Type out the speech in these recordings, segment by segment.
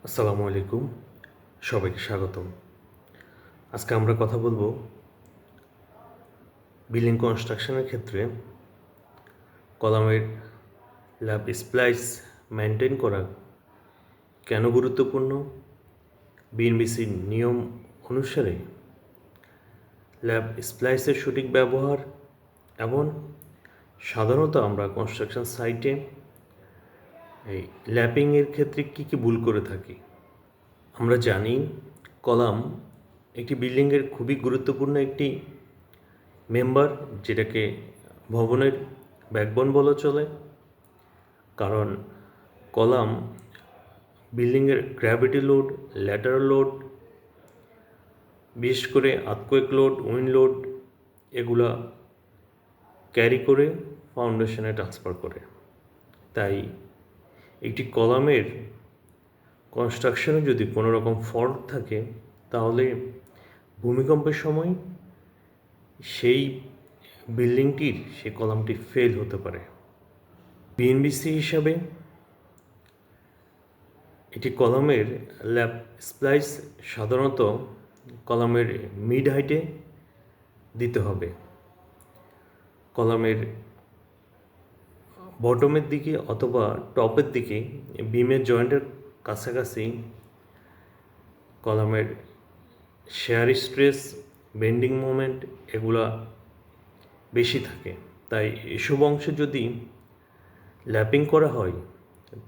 আসসালামু আলাইকুম, সবাইকে স্বাগতম। আজকে আমরা কথা বলবো বিল্ডিং কনস্ট্রাকশনের ক্ষেত্রে কলামের ল্যাব স্প্লাইস মেনটেন করা কেন গুরুত্বপূর্ণ, বিএনবিসির নিয়ম অনুসারে ল্যাব স্প্লাইসের সঠিক ব্যবহার এবং সাধারণত আমরা কনস্ট্রাকশন সাইটে এই ল্যাপিংয়ের ক্ষেত্রে কী কী ভুল করে থাকি। আমরা জানি কলাম একটি বিল্ডিংয়ের খুবই গুরুত্বপূর্ণ একটি মেম্বার, যেটাকে ভবনের ব্যাকবোন বলা চলে। কারণ কলাম বিল্ডিংয়ের গ্র্যাভিটি লোড, ল্যাটারাল লোড, বিশেষ করে আর্থকোয়েক লোড, উইন্ড লোড, এগুলা ক্যারি করে ফাউন্ডেশনে ট্রান্সফার করে। তাই একটি কলামের কনস্ট্রাকশনে যদি কোনো রকম ফল্ট থাকে, তাহলে ভূমিকম্পের সময় সেই বিল্ডিংটির সেই কলামটি ফেল হতে পারে। বিএনবিসি হিসাবে এটি কলামের ল্যাব স্প্লাইস সাধারণত কলামের মিড হাইটে দিতে হবে। কলামের বটমের দিকে অথবা টপের দিকে বিমের জয়েন্টের কাছাকাছি কলামের শেয়ার স্ট্রেস, বেন্ডিং মোমেন্ট এগুলা বেশি থাকে। তাই এসব অংশে যদি ল্যাপিং করা হয়,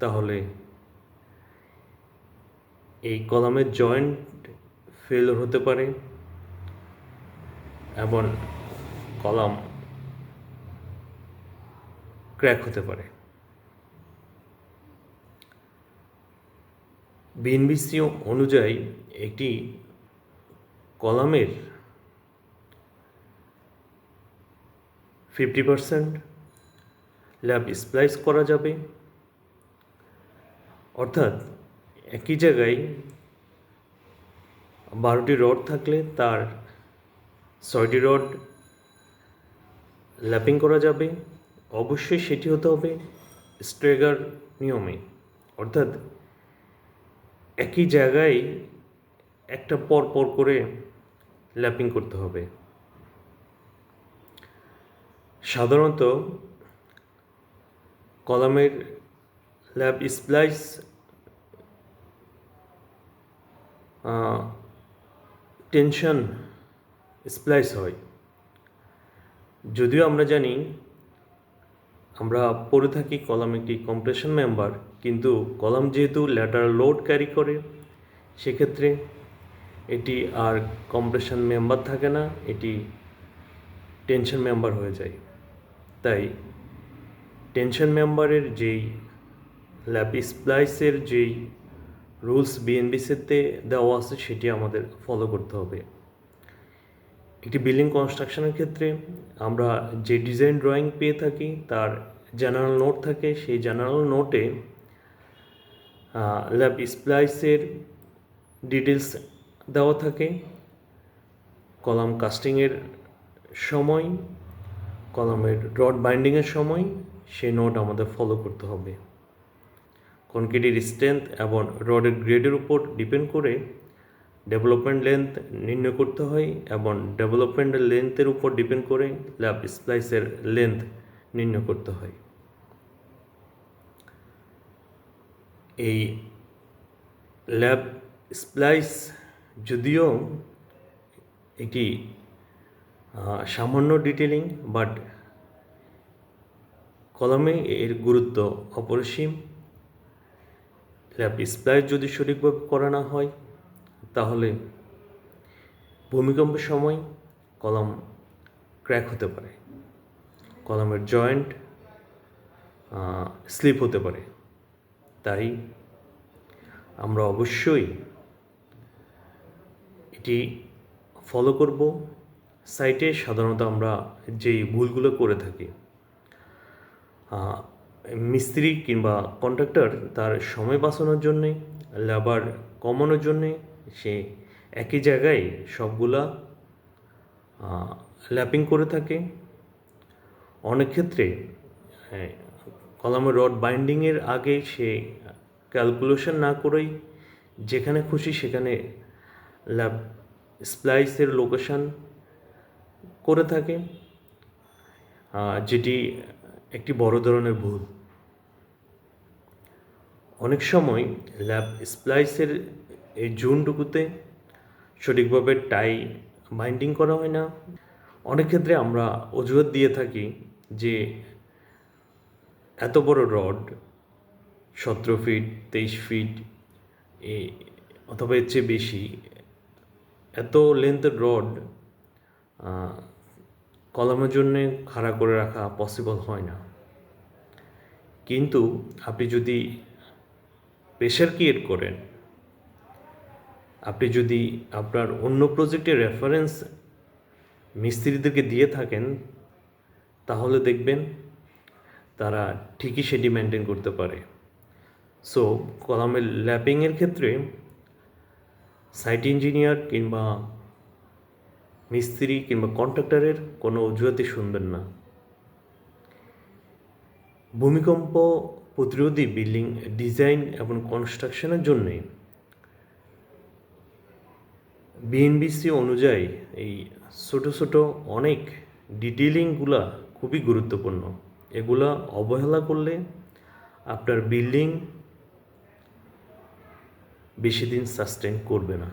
তাহলে এই কলামের জয়েন্ট ফেল হতে পারে এবং কলাম ক্র্যাক হতে পারে। বিএনবিসি অনুযায়ী একটি কলামের 50% ল্যাব স্প্লাইস করা যাবে, অর্থাৎ একই জায়গায় 12টি রড থাকলে তার 6টি রড ল্যাপিং করা যাবে। অবশ্যই সেটি হতে হবে স্ট্রেগার নিয়মে, অর্থাৎ একই জায়গায় একটা পর পর করে ল্যাপিং করতে হবে। সাধারণত কলামের ল্যাব স্প্লাইস টেনশন স্প্লাইস হয়। যদিও আমরা জানি, আমরা পড়ে থাকি কলাম একটি কম্প্রেশন মেম্বার, কিন্তু কলাম যেহেতু ল্যাটারাল লোড ক্যারি করে, সেক্ষেত্রে এটি আর কম্প্রেশন মেম্বার থাকে না, এটি টেনশন মেম্বার হয়ে যায়। তাই টেনশন মেম্বারের যেই ল্যাব স্প্লাইসের যেই রুলস বিএনবিসিতে দেওয়া আছে, সেটি আমাদের ফলো করতে হবে। একটি বিল্ডিং কনস্ট্রাকশনের ক্ষেত্রে আমরা যে ডিজাইন ড্রয়িং পেয়ে থাকি, তার জেনারেল নোট থাকে। সেই জেনারেল নোটে ল্যাব স্প্লাইসের ডিটেলস দেওয়া থাকে। কলাম কাস্টিংয়ের সময়, কলামের রড বাইন্ডিংয়ের সময় সেই নোট আমাদের ফলো করতে হবে। কনক্রিটের স্ট্রেংথ এবং রডের গ্রেডের উপর ডিপেন্ড করে ডেভেলপমেন্ট লেন্থ নির্ণয় করতে হয়, এবং ডেভেলপমেন্টের লেন্থের উপর ডিপেন্ড করে ল্যাব স্প্লাইসের লেন্থ নির্ণয় করতে হয়। এই ল্যাব স্প্লাইস যদিও একটি সামান্য ডিটেলিং, বাট কলামে এর গুরুত্ব অপরিসীম। ল্যাব স্প্লাইস যদি সঠিকভাবে করা না হয়, তাহলে ভূমিকম্পের সময় কলাম ক্র্যাক হতে পারে, কলামের জয়েন্ট স্লিপ হতে পারে। তাই আমরা অবশ্যই এটি ফলো করব। সাইটে সাধারণত আমরা যেই ভুলগুলো করে থাকি, মিস্ত্রি কিংবা কন্ট্রাক্টর তার সময় বাঁচানোর জন্যে, লেবার কমানোর জন্যে সে একই জায়গায় সবগুলা ল্যাপিং করে থাকে। অনেক ক্ষেত্রে কলামের রড বাইন্ডিংয়ের আগে সে ক্যালকুলেশন না করেই যেখানে খুশি সেখানে ল্যাব স্প্লাইসের লোকেশন করে থাকে, যেটি একটি বড় ধরনের ভুল। অনেক সময় ল্যাব স্প্লাইসের এই জোনটুকুতে সঠিকভাবে টাই বাইন্ডিং করা হয় না। অনেক ক্ষেত্রে আমরা অজুহাত দিয়ে থাকি যে এত বড় রড 17 ফিট 23 ফিট অথবা এর চেয়ে বেশি এত লেন্থের রড কলামের জন্যে খাড়া করে রাখা পসিবল হয় না। কিন্তু আপনি যদি প্রেশার ক্রিয়েট করেন, আপনি যদি আপনার অন্য প্রজেক্টের রেফারেন্স মিস্ত্রিদেরকে দিয়ে থাকেন, তাহলে দেখবেন তারা ঠিকই সেটি মেনটেন করতে পারে। সো কলামের ল্যাপিংয়ের ক্ষেত্রে সাইট ইঞ্জিনিয়ার কিংবা মিস্ত্রি কিংবা কন্ট্রাক্টরের কোনো অজুহাতই শুনবেন না। ভূমিকম্প প্রতিরোধী বিল্ডিং ডিজাইন এবং কনস্ট্রাকশনের জন্যে বিএনবিসি অনুযায়ী এই ছোটো ছোটো অনেক ডিটেলিংগুলা খুবই গুরুত্বপূর্ণ। এগুলা অবহেলা করলে আপনার বিল্ডিং বেশি দিন সাস্টেন করবে না।